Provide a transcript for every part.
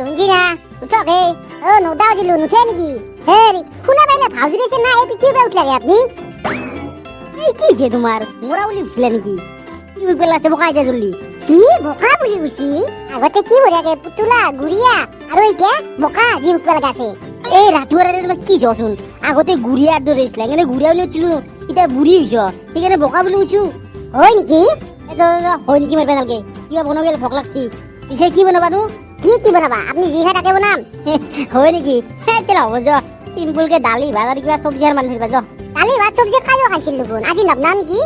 শুনছি না উঠকে ও নদা দিলু নুঠে নাকি হে শুনা পাইলে ভাউজি দিছে না এই পিঠি উপরে উঠলে আপনি এই কি যে তোমার মোরা বলি উঠছিলে নাকি কি বেলা আছে বকাই যা জলদি কি বোকা বলি উঠছি আগতে কি বলে আগে পুতুলা গুড়িয়া আর ওই কে বোকা জি উঠবে লাগাছে এই রাতুয়ারে তোমার কি জসুন আগতে গুড়িয়া একদম দিছিল এখানে গুড়িয়া বলি উঠছিল এটা বুড়ি হইছ এখানে বোকা বলি উঠছু হয় নাকি হয় নাকি মারবে নালকে কিবা বনো গেলে ভোক লাগছি পিছে কি বনাবা নু কি বনাবা আপনি জি খাই তাকে বনাম হয় নাকি চলো হ'ব য সিম্পল কে দালি ভাত আর কিবা সবজি আর মান ফেলবা য দালি ভাত সবজি কালো খাইছিল দেখোন আজি নবনা নেকি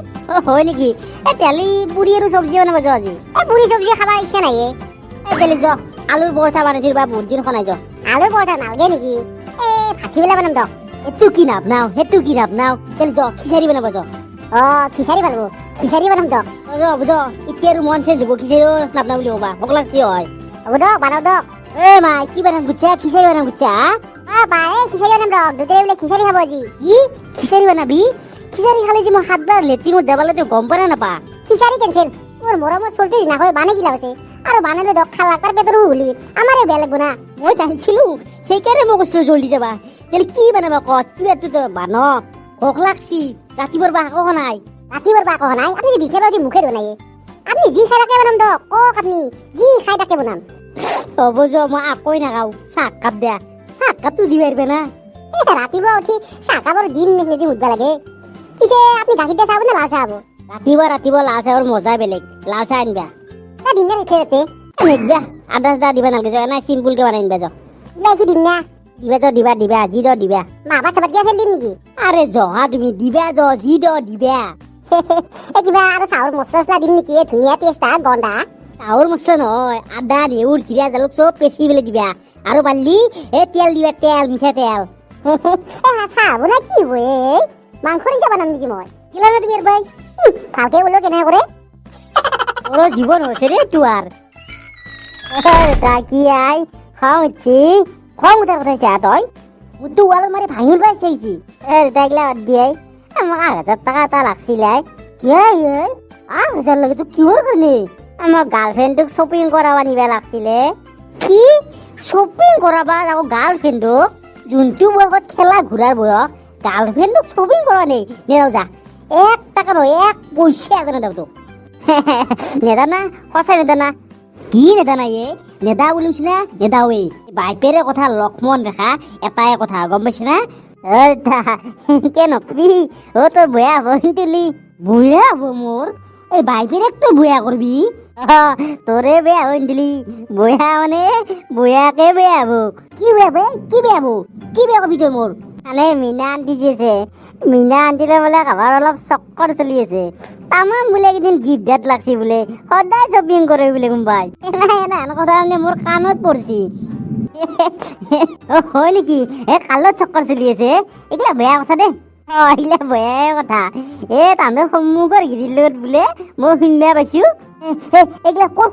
হয় নাকি এ তেলি পুরি আর সবজি বনাবা য আজি এ পুরি সবজি খাবা ইচ্ছা নাই এ তেলি য আলুর পরোটা বানাইছিল বা বহুত দিন খনাই য আলুর পরোটা নালগে নেকি এ ভাতি বেলা বানাম দ এটু কি নাপ নাও হেটু কি নাপ নাও তেলি য খিচারি বানাবা য খিচারি বানাবো খিচারি বানাম দ বুঝ এতিয়া আৰু মন চেঞ্জ হ'ব খিচাৰি নাপ না বুলি ক'বা ভোক লাগছি হয় হ'ব দক বানাও দক এ মা কি বানাম গুচ্ছা খিচাৰি বানাম গুচ্ছা বা এ খিচাৰি বানাম দক দুটাই বোলে খিচাৰি খাব আজি কি খিচাৰি বানাবি খিচাৰি খালে যে মই সাতবাৰ লেট্ৰিনত যাবলৈ তো গম পাৰা নাপা খিচাৰি কেনচেল তোৰ মৰমৰ চলটি না হয় বানে কি লাগছে আৰু বানালে দক খালা তাৰ পেটৰ হুলি আমাৰে বেয়া লাগব না মই চাইছিলো সেইকাৰণে মই কৈছিলো জলদি যাবা তেল কি বানাবা কত কি এটো বান ভোক লাগছি ৰাতিপুৱাৰ বা আকৌ নাই ৰাতিপুৱাৰ বা আকৌ নাই আপুনি বিছনা বাজি মুখে ধনায়ে আপনি জি খাই তাকে বানাম দক কক আপনি জি খাই তাকে বানাম হ'ব য মই আকই নাখাও চাহ কাপ দিয়া চাহ কাপটো দি পাৰিবে না ৰাতিপুৱা উঠি চাহ কাপৰ দিন নেদি উঠবা লাগে পিছে আপনি গাখীৰ দিয়া চাহ নে লাল চাহ হ'ব ৰাতিপুৱা লাল চাহৰ মজা বেলেগ লাল চাহ আনিবা তা দিন উঠে যাতে নেকবা আদা চাদা দিবা নালগে যা নাই সিম্পল কে বানাই নিবা যা ইলাইছি দিম না দিবা জি দ দিবা মা ভাত চাবাত দিয়া ফেল দিম নেকি আরে জহা তুমি দিবা জি দ দিবা এ কিবা আৰু চাউল মছলা দিম নেকি ধুনীয়া টেষ্ট গন্ধা চাউল মছলা নহয় আদা নেউৰ জিৰা জালুক চব পেছি পেলাই দিবা আৰু পাৰলি এ তেল দিবা তেল মিঠা তেল চাহ বনাই কি হ'ব মাংস নিকা বানাম নেকি মই কিলা না তুমি ভাই ভালকে বলো কেনে কৰে ওর জীবন হচ্ছে রে তুয়ার কি আই খাওয়াচ্ছি খং উঠার কথা চা তই মুদ্দু ওয়াল মারে ভাঙিল পাই চাইছি তাইগলা বাদ দিয়ে আমার 1000 টাকা তা লাগছিল কি আই 1000 লাগে তো কিহর কারণে আমার গার্লফ্রেন্ডক শপিং করাবা নিবা লাগছিলে কি শপিং করাবা আকৌ গার্লফ্রেন্ডক যোনটো বয়সত খেলা ঘূৰাৰ বয়স গার্লফ্রেন্ডক শপিং করা নেই নেও যা 1 টাকা নয় 1 পয়সা এনে দাও তো নেদা না সঁচাই নেদা না কি নেদা নাই নেদা বলিছ না নেদা ওই বাইপেৰে কথা লক্ষ্মণ ৰেখা এটাই কথা গম পাইছ না কে নকবি ও তোর বয়া বলি বয়া হব মোর এই বাইপেরেক তো বয়া করবি তোরে বেয়া হইন দিলি বয়া মানে বয়াকে বেয়া হব কি বেয়া বে কি বেয়া হব কি বেয়া করবি তুই মোর মানে মিনা আন্টি দিয়েছে মিনা আন্টিলে বোলে কাবাৰ অলপ চক্কৰ চলি আছে তামাম বোলে একদিন গিফ্ট দিয়াত লাগছি বোলে সদায় শপিং কৰে বোলে কোনবাই এনে কথা মোৰ কাণত পৰছি হয় নেকি কালত চক্কৰ চলি আছে এইগিলা বেয়া কথা দে এইগিলা বেয়া কথা তাহাঁতৰ সন্মুখৰ গিৰিৰ লগত বোলে মই শুনিবা পাইছো এইগিলা কৰ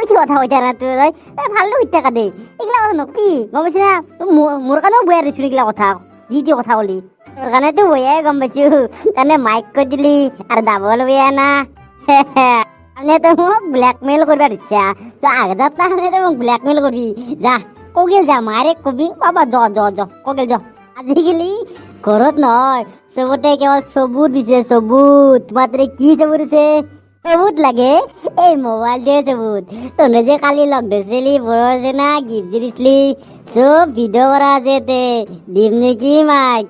কি কথা কৈ থাকা তই ভালটো শুই থাকা দেই এইগিলা কথা নকবি গম পাইছ না মোৰ কাৰণেও বেয়া দিছো এইগিলা কথা যি কথা কলি তোর কারণে তো বইয়াই গম পাইছো তাহলে মাইক করে দিলি আর ডাবল বইয়া না তো মোক ব্ল্যাকমেল করবার ইচ্ছা তো 1000 টাকা তো মোক ব্ল্যাকমেল করবি যা কগেল যা মারে কবি বাবা জ কগেল য আজিকালি ঘৰত নহয় চবতে কেৱল সবুত দিছে সবুত মাত্র কি সবুত আছে সবুত লাগে এই মোবাইল দিয়ে সবুত তনে যে কালি লগ ধরছিলি বড় আছে না গিফট দিছিলি সব ভিডিও করা যেতে দিম নাকি মাইক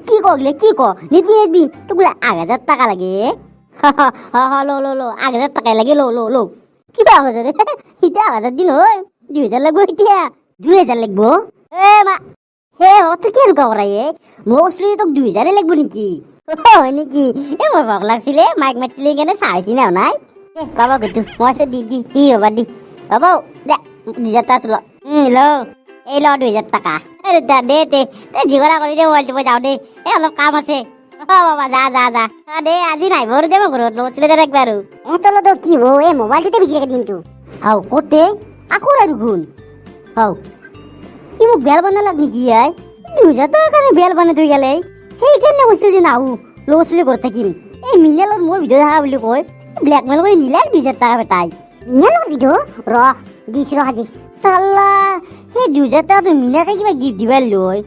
কি কগলে কি ক নিবি তোগুলা 1000 টাকা লাগে লো 1000 টাকা লাগে লো কিবা হচ্ছে রে এটা 1000 দিন হয় 2000 লাগবো এতিয়া 2000 লাগবো মা তুই কি রুকা করাই মৌসলি তোক 2000 লাগবো নাকি হয় নাকি মোর ভোক লাগছিলে মাইক মাতিলি কেনে চাইছি না নাই বাবা গেটু মই দি বাবা দি বাবা দে 2000 টাকা তুলো লো এই ল 2000 টাকা দে জিগৰা কৰি দে মোবাইলটো মই যাওঁ দে অলপ কাম আছে বাবা যা দে আজি নাই ভৰ দে মই ঘৰত লচলে দে একবাৰ তোলো তো কি হো মোবাইলটোতে বিজি রেখে দিনটো হাও কোতে আকো আৰু গুণ হাও কি মোক বেল বানা লাগ নেকি 2000 টাকাৰ কাৰণে বেল বানাই থৈ গেলে সেইকাৰণে কৈছিল যে নাহো লচলে ঘৰত থাকিম মিনালত মোৰ ভিডিঅ' দেখা বুলি কয় ব্ল্যাকমেল কৰি নিলে 2000 টাকা বেটাই মিনালৰ ভিডিঅ' ৰহ দিছো আজি চাল্লা সেই 2000 টকা তুমি মিনাকে কিবা গিফ্ট দিবার লয়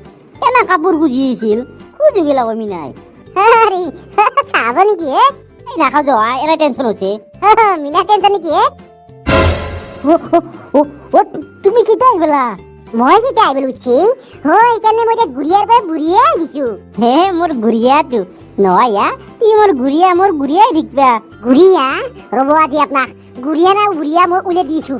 এনা কাপোৰ খুজিছিল খুজি গেলা কই মিনাই আরে চাব নেকি হে এই নাখাও যোৱা এরা টেনশন হৈছে মিনা টেনশন নেকি হে ও তুমি কিতা আইবলা মই কি তাই বলছি হয় এখানে মই গুড়িয়ার পরে বুড়িয়ে গেছু হে মোর গুড়িয়া তু নয়া তুই মোর গুড়িয়াই দেখবা গুড়িয়া রব আজি আপনার গুড়িয়া না বুড়িয়া মই উলে দিছু